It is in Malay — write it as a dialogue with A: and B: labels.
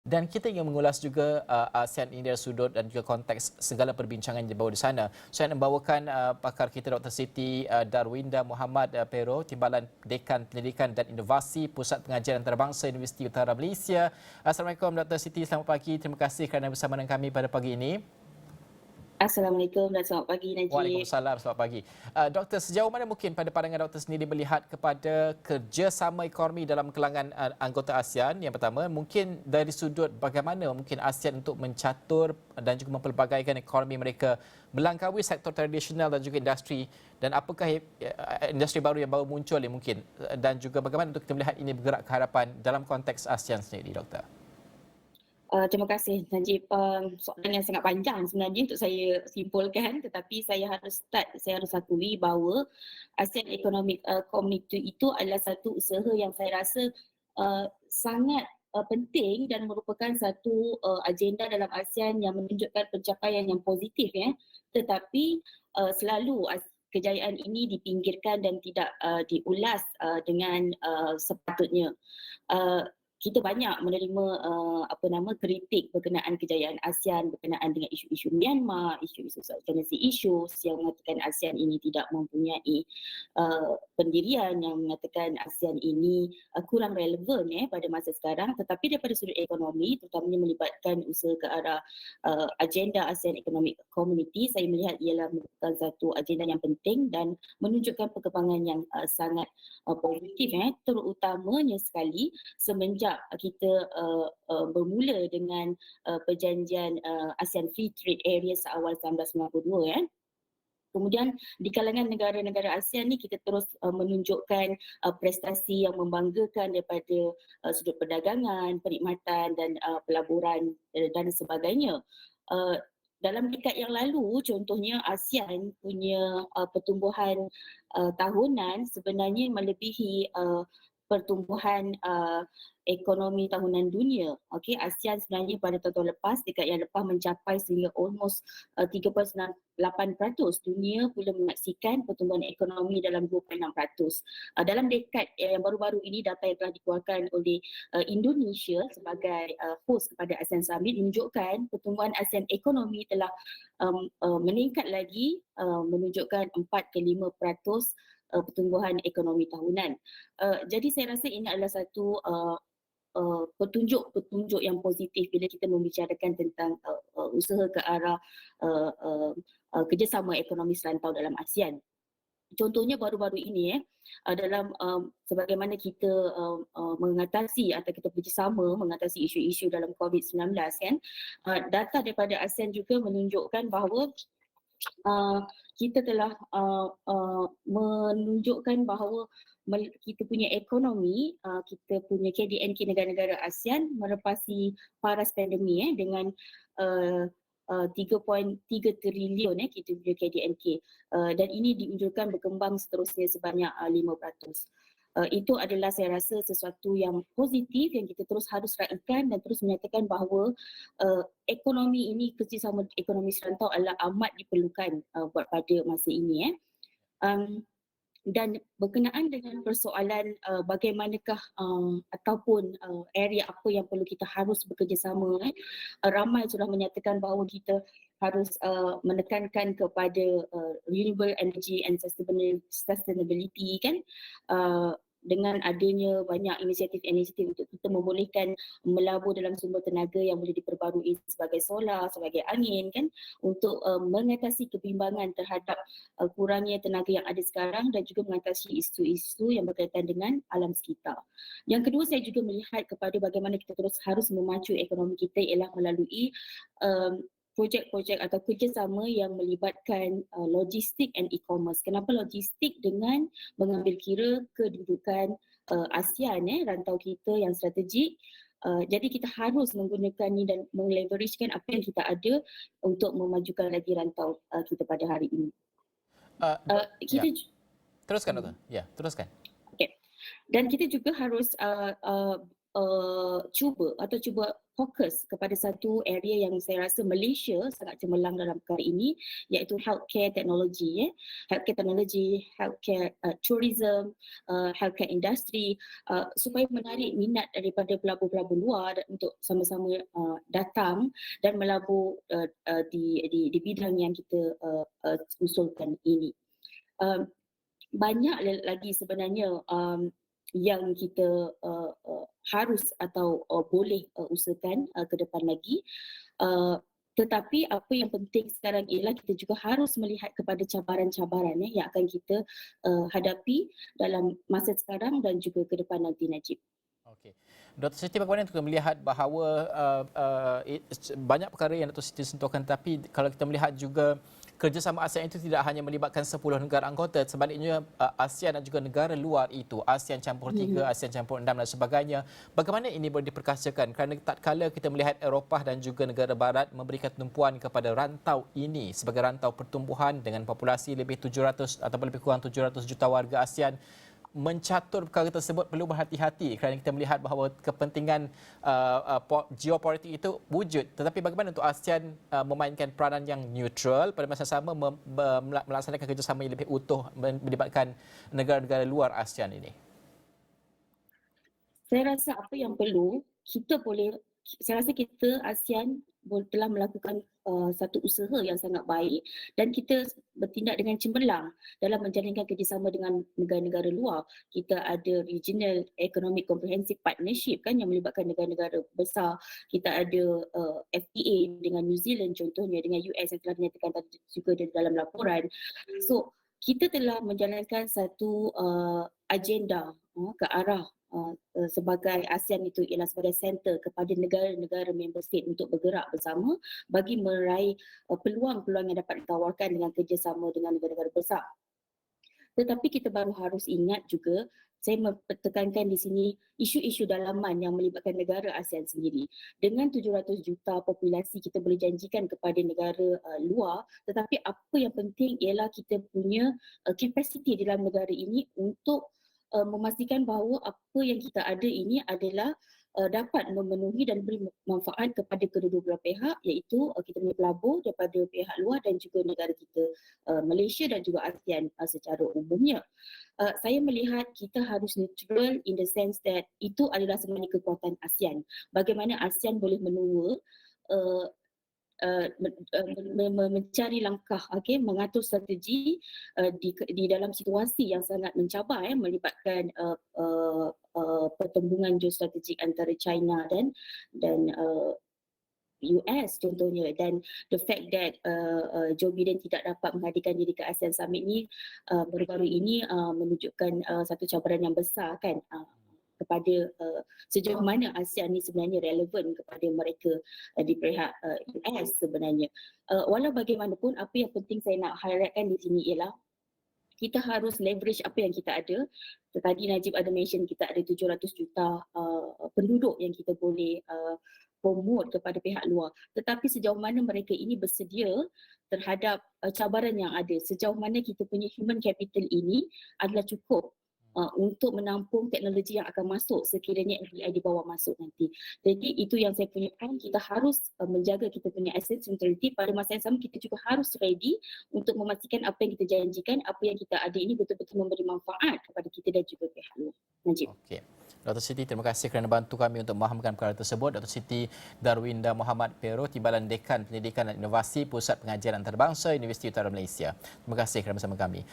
A: Dan kita ingin mengulas juga ASEAN ini dari sudut dan juga konteks segala perbincangan yang dibawa di sana. Saya nak membawakan pakar kita Dr. Siti Darwinda Muhammad Pero, Timbalan Dekan Pendidikan dan Inovasi Pusat Pengajian Antarabangsa Universiti Utara Malaysia. Assalamualaikum Dr. Siti, selamat pagi. Terima kasih kerana bersama dengan kami pada pagi ini.
B: Assalamualaikum dan selamat pagi Najib.
A: Waalaikumsalam, selamat pagi. Doktor, sejauh mana mungkin pada pandangan doktor sendiri melihat kepada kerjasama ekonomi dalam kalangan anggota ASEAN? Yang pertama, mungkin dari sudut bagaimana mungkin ASEAN untuk mencatur dan juga mempelbagaikan ekonomi mereka melangkaui sektor tradisional dan juga industri, dan apakah industri baru yang baru muncul ni mungkin, dan juga bagaimana untuk kita melihat ini bergerak ke hadapan dalam konteks ASEAN sendiri, doktor?
B: Terima kasih Najib. Soalan yang sangat panjang sebenarnya untuk saya simpulkan, tetapi saya harus akui bahawa ASEAN Economic Community itu adalah satu usaha yang saya rasa sangat penting dan merupakan satu agenda dalam ASEAN yang menunjukkan pencapaian yang positif, ya. Tetapi selalu kejayaan ini dipinggirkan dan tidak diulas dengan sepatutnya. Kita banyak menerima kritik berkenaan kejayaan ASEAN berkenaan dengan isu-isu Myanmar, isu-isu sustainability issues yang mengatakan ASEAN ini tidak mempunyai pendirian, yang mengatakan ASEAN ini kurang relevan pada masa sekarang. Tetapi daripada sudut ekonomi, terutamanya melibatkan usaha ke arah agenda ASEAN Economic Community, saya melihat ialah merupakan satu agenda yang penting dan menunjukkan perkembangan yang sangat positif, terutamanya sekali semenjak kita bermula dengan perjanjian ASEAN Free Trade Area seawal 1992, ya. Kemudian di kalangan negara-negara ASEAN ni kita terus menunjukkan prestasi yang membanggakan daripada sudut perdagangan, perkhidmatan dan pelaburan dan sebagainya. Dalam dekad yang lalu, contohnya ASEAN punya pertumbuhan tahunan sebenarnya melebihi pertumbuhan ekonomi tahunan dunia. Okey, ASEAN sebenarnya pada tahun lepas, dekad yang lepas mencapai sehingga almost 3.8%. Dunia pula menyaksikan pertumbuhan ekonomi dalam 2.6%. Dalam dekad yang baru-baru ini, data yang telah dikeluarkan oleh Indonesia sebagai host kepada ASEAN Summit menunjukkan pertumbuhan ASEAN ekonomi telah meningkat lagi, menunjukkan 4 ke 5% pertumbuhan ekonomi tahunan. Jadi saya rasa ini adalah satu petunjuk yang positif bila kita membicarakan tentang usaha ke arah kerjasama ekonomi serantau dalam ASEAN. Contohnya baru-baru ini dalam sebagaimana kita mengatasi atau kita bekerjasama mengatasi isu-isu dalam COVID-19, kan, data daripada ASEAN juga menunjukkan bahawa kita telah menunjukkan bahawa kita punya ekonomi, kita punya KDNK negara-negara ASEAN melepasi paras pandemi dengan 3.3 triliun kita punya KDNK, dan ini diunjukkan berkembang seterusnya sebanyak 5%. Itu adalah saya rasa sesuatu yang positif yang kita terus harus raikan dan terus menyatakan bahawa ekonomi ini, kerjasama ekonomi serantau adalah amat diperlukan buat pada masa ini. Dan berkenaan dengan persoalan bagaimanakah ataupun area apa yang perlu kita harus bekerjasama, ramai sudah menyatakan bahawa kita harus menekankan kepada renewable energy and sustainability, kan, dengan adanya banyak inisiatif-inisiatif untuk kita membolehkan melabur dalam sumber tenaga yang boleh diperbarui sebagai solar, sebagai angin, kan, untuk mengatasi kebimbangan terhadap kurangnya tenaga yang ada sekarang dan juga mengatasi isu-isu yang berkaitan dengan alam sekitar. Yang kedua, saya juga melihat kepada bagaimana kita terus harus memacu ekonomi kita ialah melalui projek-projek atau kerjasama yang melibatkan logistik dan e-commerce. Kenapa logistik? Dengan mengambil kira kedudukan ASEAN, rantau kita yang strategik. Jadi kita harus menggunakan ni dan meleveragkan apa yang kita ada untuk memajukan lagi rantau kita pada hari ini.
A: Teruskan, Doktor. Ya, teruskan.
B: Okay. Dan kita juga harus cuba fokus kepada satu area yang saya rasa Malaysia sangat cemerlang dalam perkara ini, iaitu healthcare technology, healthcare tourism, healthcare industry, supaya menarik minat daripada pelabur-pelabur luar untuk sama-sama datang dan melabur di bidang yang kita usulkan ini. Banyak lagi sebenarnya yang kita harus atau boleh usahakan ke depan lagi. Tetapi apa yang penting sekarang ialah kita juga harus melihat kepada cabaran-cabaran yang akan kita hadapi dalam masa sekarang dan juga ke depan nanti, Najib.
A: Okey. Dr. Siti, bagaimana kita melihat bahawa banyak perkara yang Dr. Siti sentuhkan, tapi kalau kita melihat juga kerjasama ASEAN itu tidak hanya melibatkan 10 negara anggota, sebaliknya ASEAN dan juga negara luar itu, ASEAN campur 3, ASEAN campur 6 dan sebagainya. Bagaimana ini boleh diperkasakan? Kerana tatkala kita melihat Eropah dan juga negara barat memberikan tumpuan kepada rantau ini sebagai rantau pertumbuhan dengan populasi lebih 700 atau lebih kurang 700 juta warga ASEAN, mencatur perkara tersebut perlu berhati-hati kerana kita melihat bahawa kepentingan geopolitik itu wujud, tetapi bagaimana untuk ASEAN memainkan peranan yang neutral pada masa sama melaksanakan kerjasama yang lebih utuh melibatkan negara-negara luar ASEAN ini?
B: Saya rasa apa yang perlu, saya rasa kita ASEAN telah melakukan satu usaha yang sangat baik dan kita bertindak dengan cemerlang dalam menjalankan kerjasama dengan negara-negara luar. Kita ada Regional Economic Comprehensive Partnership kan yang melibatkan negara-negara besar. Kita ada FTA dengan New Zealand contohnya, dengan US yang telah dinyatakan tadi juga dalam laporan. So, kita telah menjalankan satu agenda ke arah sebagai ASEAN itu ialah sebagai center kepada negara-negara member state untuk bergerak bersama bagi meraih peluang-peluang yang dapat ditawarkan dengan kerjasama dengan negara-negara besar. Tetapi kita baru harus ingat juga, saya mempertekankan di sini isu-isu dalaman yang melibatkan negara ASEAN sendiri. Dengan 700 juta populasi kita boleh janjikan kepada negara luar, tetapi apa yang penting ialah kita punya kapasiti dalam negara ini untuk memastikan bahawa apa yang kita ada ini adalah dapat memenuhi dan beri manfaat kepada kedua-dua belah pihak, iaitu kita punya pelabur daripada pihak luar dan juga negara kita Malaysia dan juga ASEAN secara umumnya. Saya melihat kita harus neutral in the sense that itu adalah sebenarnya kekuatan ASEAN. Bagaimana ASEAN boleh menua mencari langkah, mengatur strategi di dalam situasi yang sangat mencabar melibatkan pertembungan geostrategik antara China dan US contohnya, dan the fact that Joe Biden tidak dapat menghadirkan diri ke ASEAN Summit ni baru-baru ini menunjukkan satu cabaran yang besar kan kepada sejauh mana ASEAN ni sebenarnya relevan kepada mereka di pihak US sebenarnya. Walau bagaimanapun, apa yang penting saya nak highlightkan di sini ialah kita harus leverage apa yang kita ada. Tadi Najib ada mention kita ada 700 juta penduduk yang kita boleh promote kepada pihak luar. Tetapi sejauh mana mereka ini bersedia terhadap cabaran yang ada, sejauh mana kita punya human capital ini adalah cukup untuk menampung teknologi yang akan masuk sekiranya FDI dibawa masuk nanti. Jadi itu yang saya punya point, kita harus menjaga kita punya asset neutrality. Pada masa yang sama kita juga harus ready untuk memastikan apa yang kita janjikan, apa yang kita ada ini betul-betul memberi manfaat kepada kita dan juga pihak luar. Najib.
A: Okey. Dr. Siti, terima kasih kerana bantu kami untuk memahamkan perkara tersebut. Dr. Siti Darwinda Muhammad Pero, Timbalan Dekan Pendidikan dan Inovasi Pusat Pengajian Antarabangsa Universiti Utara Malaysia. Terima kasih kerana bersama kami.